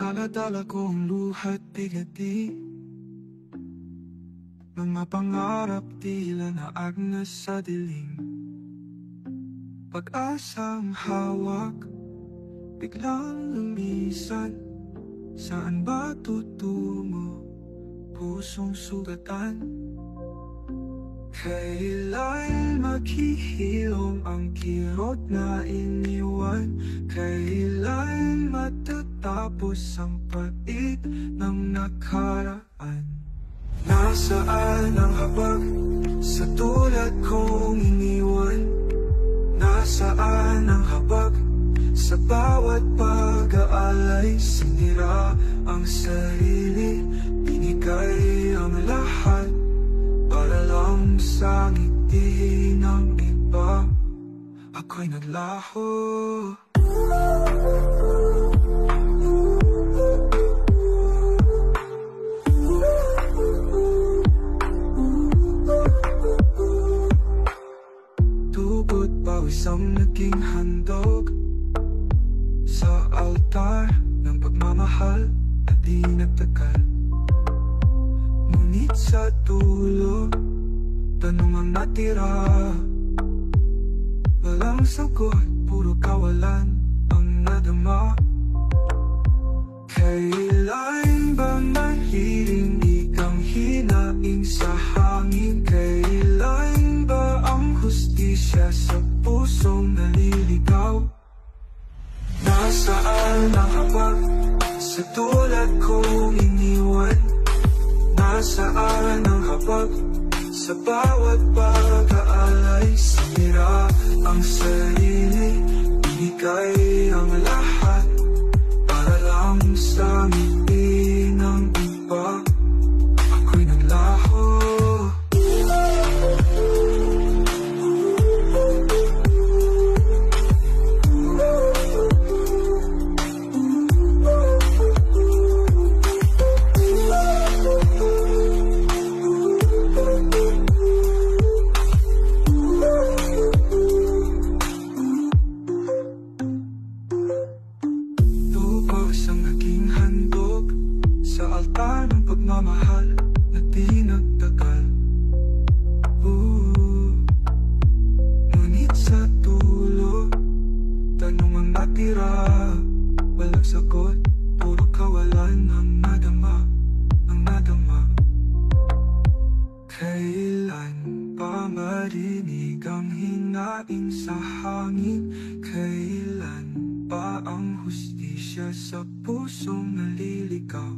Dala-dala kong luha't bigati, mga pangarap tila naagnas sa dilim. Pag-asang hawak, biglang lumisan. Saan ba tutungo? Pusong sugatan. Kailan maghihilom ang kirot na iniwan? Kailan matatapos ang pait ng nakaraan? Nasaan ang habag sa tulad kong iniwan? Nasaan ang habag sa bawat pag-aalay? Sinira ang sarili, binigay ang lahat para lang sa ngiti ng iba. Ako'y naglaho. Dugo't pawis ang naging handog sa altar ng pagmamahal na di nagtagal. Ngunit sa dulo, tanong ang natira. Walang sagot, puro kawalan ang nadama. Kailan ba maririnig ang hinaing sa hangin? Kailan ba ang hustisya sa pusong naliligaw? Nasaan ang habag sa tulad kong iniwan? Nasaan ang habag sa bawat pag-aalay? Sinira ang sarili, binigay ang lahat para lang sa ngiti ng iba. Ako'y naglaho. Ang naging handog sa altar ng pagmamahal na di nagtagal. Ngunit sa dulo, tanong ang natira. Walang sagot, puro kawalan ang nadama, ang nadama. Kailan pa marinig ang hinaing sa hangin? Kailan pa ang hustisya sa pusong naliligaw?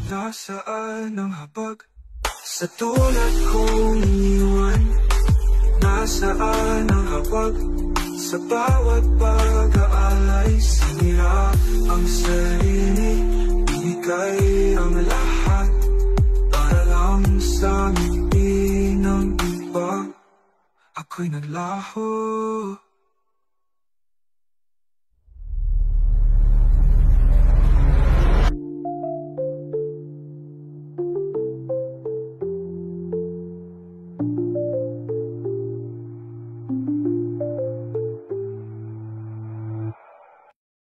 Nasaan ang habag sa tulad kong iniwan? Nasaan ang habag sa bawat pag-aalay? Sinira ang sarili, binigay ang lahat para lang sa ngiti ng iba. Ako'y naglaho.